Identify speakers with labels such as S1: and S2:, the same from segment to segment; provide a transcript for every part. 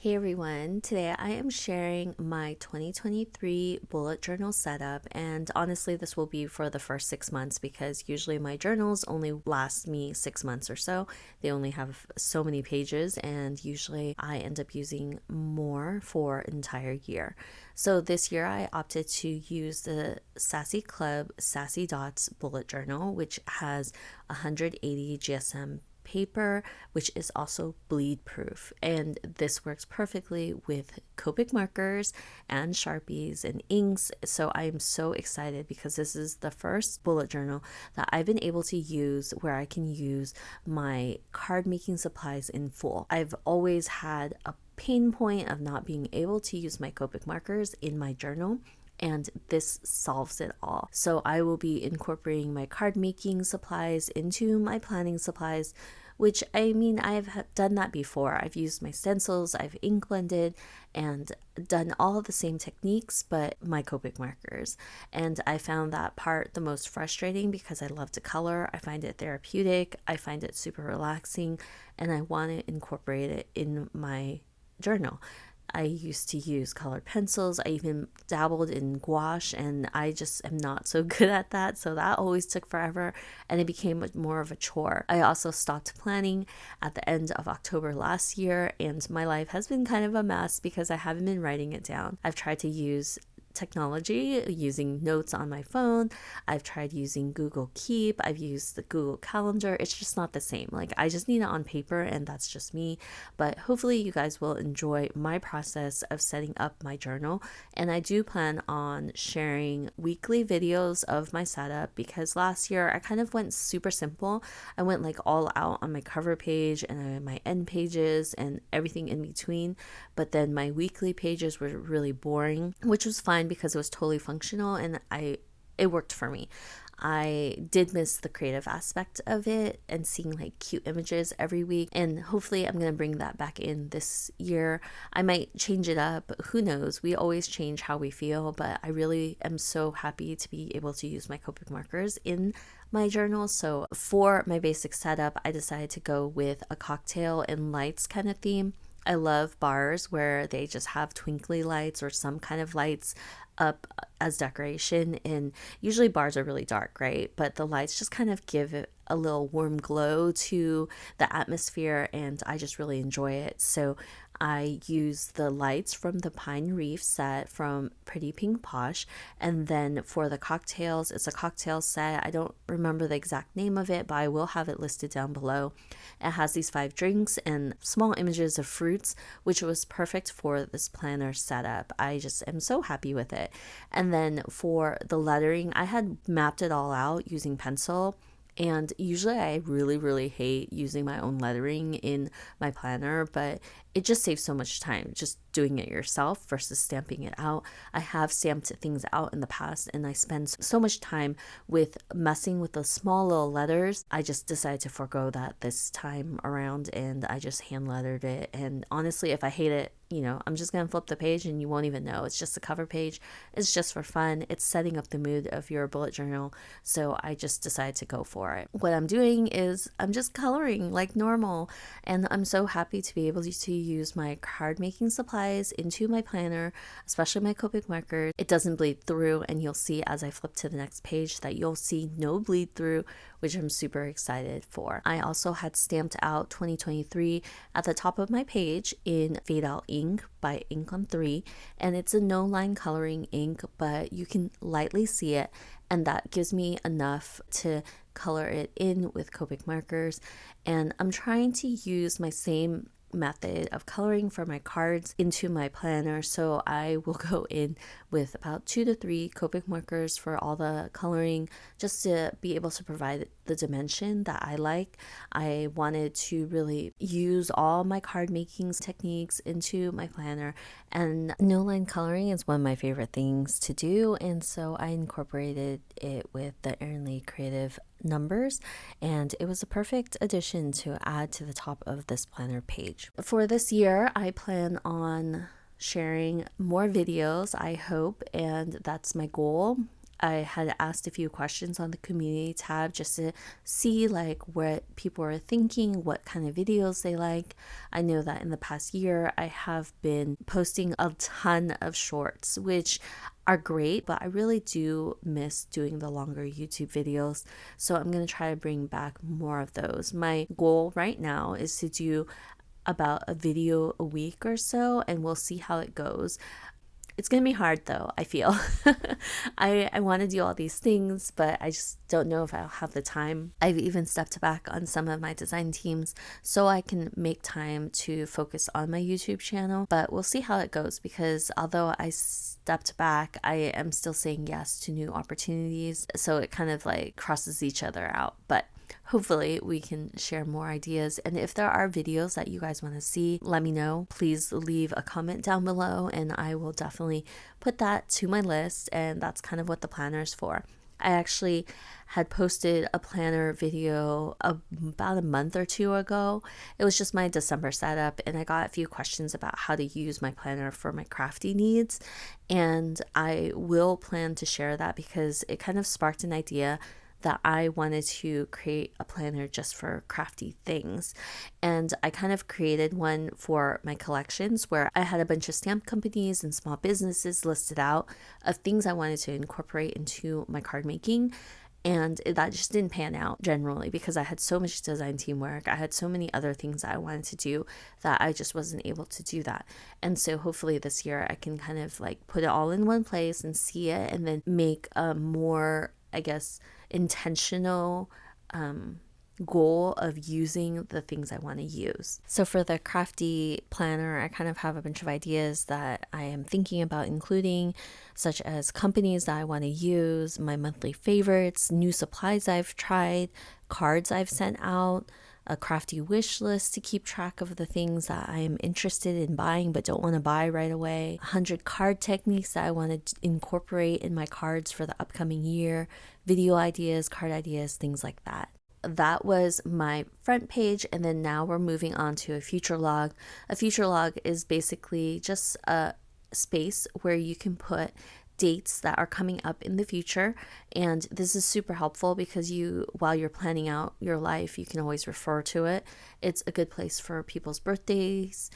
S1: Hey everyone, today I am sharing my 2023 bullet journal setup, and honestly this will be for the first 6 months because usually my journals only last me 6 months or so. They only have so many pages and usually I end up using more for an entire year. So this year I opted to use the Sassy Club Sassy Dots bullet journal, which has 180 GSM paper, which is also bleed proof, and this works perfectly with Copic markers and Sharpies and inks. So I am so excited because this is the first bullet journal that I've been able to use where I can use my card making supplies in full. I've always had a pain point of not being able to use my Copic markers in my journal, and this solves it all. So I will be incorporating my card making supplies into my planning supplies, which I've done that before. I've used my stencils, I've ink blended and done all of the same techniques, but my Copic markers. And I found that part the most frustrating because I love to color. I find it therapeutic, I find it super relaxing, and I want to incorporate it in my journal. I used to use colored pencils. I even dabbled in gouache, and I just am not so good at that. So that always took forever, and it became more of a chore. I also stopped planning at the end of October last year, and my life has been kind of a mess because I haven't been writing it down. I've tried to use technology using notes on my phone. I've tried using Google Keep. I've used the Google Calendar. It's just not the same. Like, I just need it on paper, and that's just me. But hopefully you guys will enjoy my process of setting up my journal. And I do plan on sharing weekly videos of my setup because last year I kind of went super simple. I went like all out on my cover page and my end pages and everything in between. But then my weekly pages were really boring, which was fine because it was totally functional and it worked for me. I did miss the creative aspect of it and seeing like cute images every week, and hopefully I'm going to bring that back in this year. I might change it up, who knows? We always change how we feel, but I really am so happy to be able to use my Copic markers in my journal. So for my basic setup, I decided to go with a cocktail and lights kind of theme. I love bars where they just have twinkly lights or some kind of lights up as decoration, and usually bars are really dark, right? But the lights just kind of give it a little warm glow to the atmosphere, and I just really enjoy it. So I use the lights from the Pine Reef set from Pretty Pink Posh, and then for the cocktails, it's a cocktail set. I don't remember the exact name of it, but I will have it listed down below. It has these 5 drinks and small images of fruits, which was perfect for this planner setup. I just am so happy with it. And then for the lettering, I had mapped it all out using pencil. And usually I really hate using my own lettering in my planner, but it just saves so much time just doing it yourself versus stamping it out. I have stamped things out in the past and I spend so much time with messing with the small little letters. I just decided to forego that this time around and I just hand lettered it. And honestly, if I hate it, I'm just going to flip the page and you won't even know. It's just a cover page. It's just for fun. It's setting up the mood of your bullet journal. So I just decided to go for it. What I'm doing is I'm just coloring like normal. And I'm so happy to be able to use my card making supplies into my planner, especially my Copic markers. It doesn't bleed through, and you'll see as I flip to the next page that you'll see no bleed through, which I'm super excited for. I also had stamped out 2023 at the top of my page in Fadeout Ink by Ink on 3, and it's a no line coloring ink, but you can lightly see it, and that gives me enough to color it in with Copic markers. And I'm trying to use my same method of coloring for my cards into my planner, so I will go in with about 2 to 3 Copic markers for all the coloring, just to be able to provide the dimension that I like. I wanted to really use all my card making techniques into my planner, and no line coloring is one of my favorite things to do, and so I incorporated it with the Erin creative numbers, and it was a perfect addition to add to the top of this planner page. For this year, I plan on sharing more videos, I hope, and that's my goal. I had asked a few questions on the community tab just to see like what people are thinking, what kind of videos they like. I know that in the past year I have been posting a ton of shorts, which are great, but I really do miss doing the longer YouTube videos. So I'm going to try to bring back more of those. My goal right now is to do about a video a week or so, and we'll see how it goes. It's going to be hard though, I feel. I want to do all these things, but I just don't know if I'll have the time. I've even stepped back on some of my design teams so I can make time to focus on my YouTube channel, but we'll see how it goes, because although I stepped back, I am still saying yes to new opportunities. So it kind of like crosses each other out, but hopefully we can share more ideas. And if there are videos that you guys want to see, let me know. Please leave a comment down below and I will definitely put that to my list. And that's kind of what the planner is for. I actually had posted a planner video about a month or two ago. It was just my December setup, and I got a few questions about how to use my planner for my crafty needs. And I will plan to share that because it kind of sparked an idea that I wanted to create a planner just for crafty things. And I kind of created one for my collections where I had a bunch of stamp companies and small businesses listed out of things I wanted to incorporate into my card making. And that just didn't pan out generally because I had so much design teamwork. I had so many other things that I wanted to do that I just wasn't able to do that. And so hopefully this year I can kind of like put it all in one place and see it, and then make a more, I guess, intentional goal of using the things I want to use. So for the crafty planner, I kind of have a bunch of ideas that I am thinking about including, such as companies that I want to use, my monthly favorites, new supplies I've tried, cards I've sent out, a crafty wish list to keep track of the things that I am interested in buying but don't want to buy right away, 100 card techniques that I want to incorporate in my cards for the upcoming year, video ideas, card ideas, things like that. That was my front page, and then now we're moving on to a future log. A future log is basically just a space where you can put dates that are coming up in the future, and this is super helpful because while you're planning out your life, you can always refer to it. It's a good place for people's birthdays,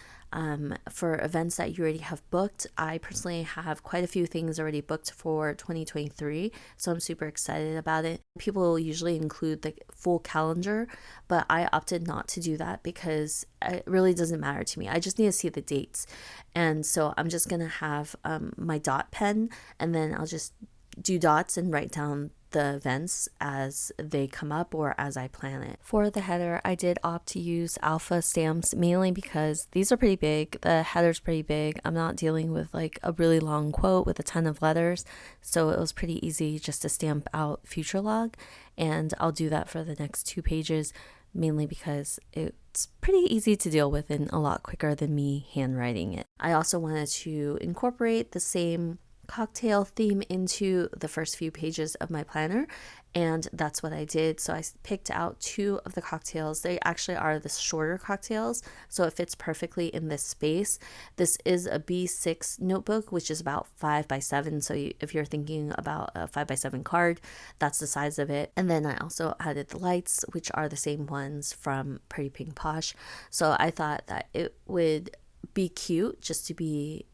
S1: for events that you already have booked. I personally have quite a few things already booked for 2023, so I'm super excited about it. People usually include the full calendar, but I opted not to do that because it really doesn't matter to me. I just need to see the dates. And so I'm just gonna have my dot pen, and then I'll just do dots and write down the events as they come up or as I plan it. For the header, I did opt to use alpha stamps mainly because these are pretty big. The header's pretty big. I'm not dealing with like a really long quote with a ton of letters, so it was pretty easy just to stamp out future log, and I'll do that for the next 2 pages mainly because it's pretty easy to deal with and a lot quicker than me handwriting it. I also wanted to incorporate the same cocktail theme into the first few pages of my planner, and that's what I did. So I picked out 2 of the cocktails. They actually are the shorter cocktails, so it fits perfectly in this space. This is a B6 notebook, which is about 5x7, so if you're thinking about a 5x7 card, that's the size of it. And then I also added the lights, which are the same ones from Pretty Pink Posh. So I thought that it would be cute just to be,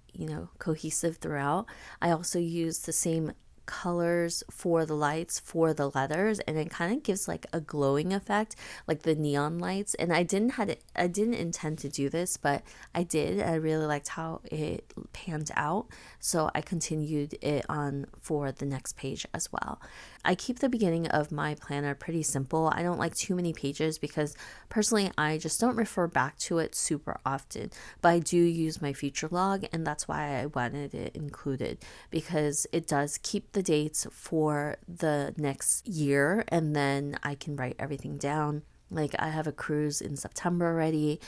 S1: cohesive throughout. I also used the same colors for the lights for the letters, and it kind of gives like a glowing effect, like the neon lights. And I didn't intend to do this, but I did. I really liked how it panned out, so I continued it on for the next page as well. I keep the beginning of my planner pretty simple. I don't like too many pages because personally I just don't refer back to it super often, but I do use my future log, and that's why I wanted it included, because it does keep the dates for the next year, and then I can write everything down. Like I have a cruise in September already.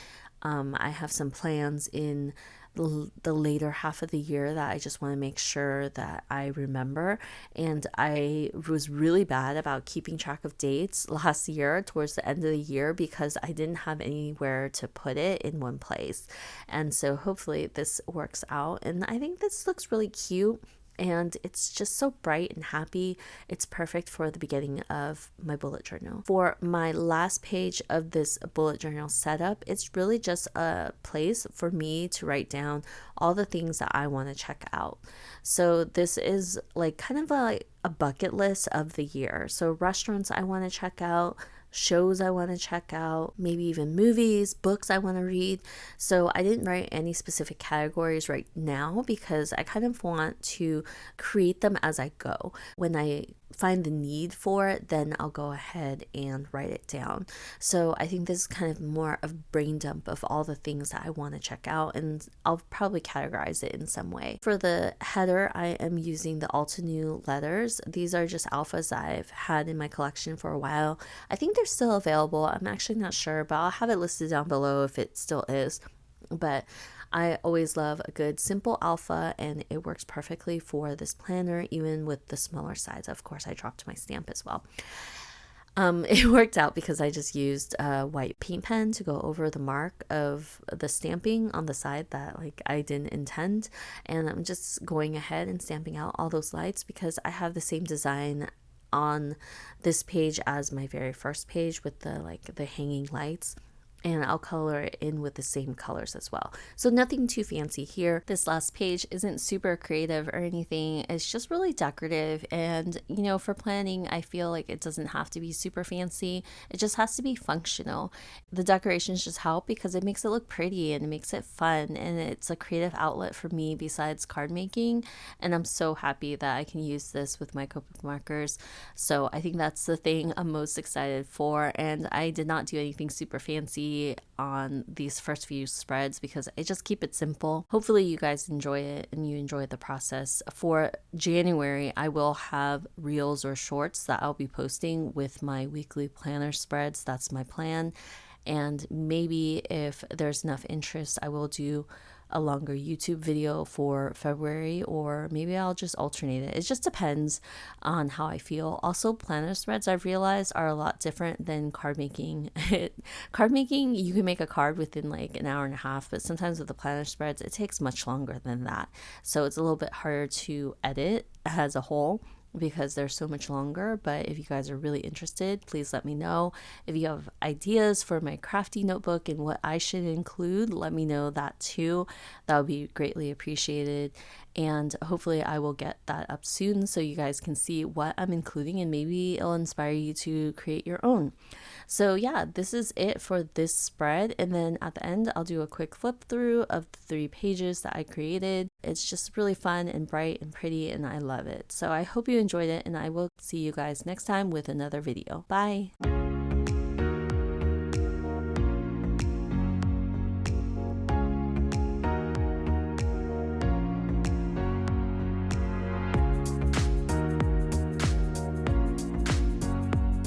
S1: I have some plans in the later half of the year that I just want to make sure that I remember. And I was really bad about keeping track of dates last year towards the end of the year because I didn't have anywhere to put it in one place. And so hopefully this works out. And I think this looks really cute. and it's just so bright and happy. It's perfect for the beginning of my bullet journal. For my last page of this bullet journal setup, it's really just a place for me to write down all the things that I want to check out. So this is like kind of like a bucket list of the year. So restaurants I want to check out, shows I want to check out, maybe even movies, books I want to read. So I didn't write any specific categories right now because I kind of want to create them as I go. When I find the need for it, then I'll go ahead and write it down. So I think this is kind of more of a brain dump of all the things that I want to check out, and I'll probably categorize it in some way. For the header, I am using the Altenew letters. These are just alphas that I've had in my collection for a while. I think they're still available. I'm actually not sure, but I'll have it listed down below if it still is. But I always love a good simple alpha, and it works perfectly for this planner, even with the smaller size. Of course, I dropped my stamp as well. It worked out because I just used a white paint pen to go over the mark of the stamping on the side that like I didn't intend, and I'm just going ahead and stamping out all those lights because I have the same design on this page as my very first page with the hanging lights, and I'll color it in with the same colors as well. So nothing too fancy here. This last page isn't super creative or anything. It's just really decorative, and you know, for planning, I feel like it doesn't have to be super fancy. It just has to be functional. The decorations just help because it makes it look pretty and it makes it fun, and it's a creative outlet for me besides card making, and I'm so happy that I can use this with my Copic markers. So I think that's the thing I'm most excited for, and I did not do anything super fancy on these first few spreads because I just keep it simple. Hopefully you guys enjoy it and you enjoy the process. For January, I will have reels or shorts that I'll be posting with my weekly planner spreads. That's my plan. And maybe if there's enough interest, I will do a longer YouTube video for February, or maybe I'll just alternate it. It just depends on how I feel. Also, planner spreads I've realized are a lot different than card making. Card making, you can make a card within like an hour and a half, but sometimes with the planner spreads, it takes much longer than that. So it's a little bit harder to edit as a whole because they're so much longer. But if you guys are really interested, please let me know. If you have ideas for my crafty notebook and what I should include, let me know that too. That would be greatly appreciated, and hopefully I will get that up soon so you guys can see what I'm including, and maybe it'll inspire you to create your own. So yeah, this is it for this spread, and then at the end I'll do a quick flip through of the 3 pages that I created. It's just really fun and bright and pretty, and I love it. So I hope you enjoyed it, and I will see you guys next time with another video. Bye!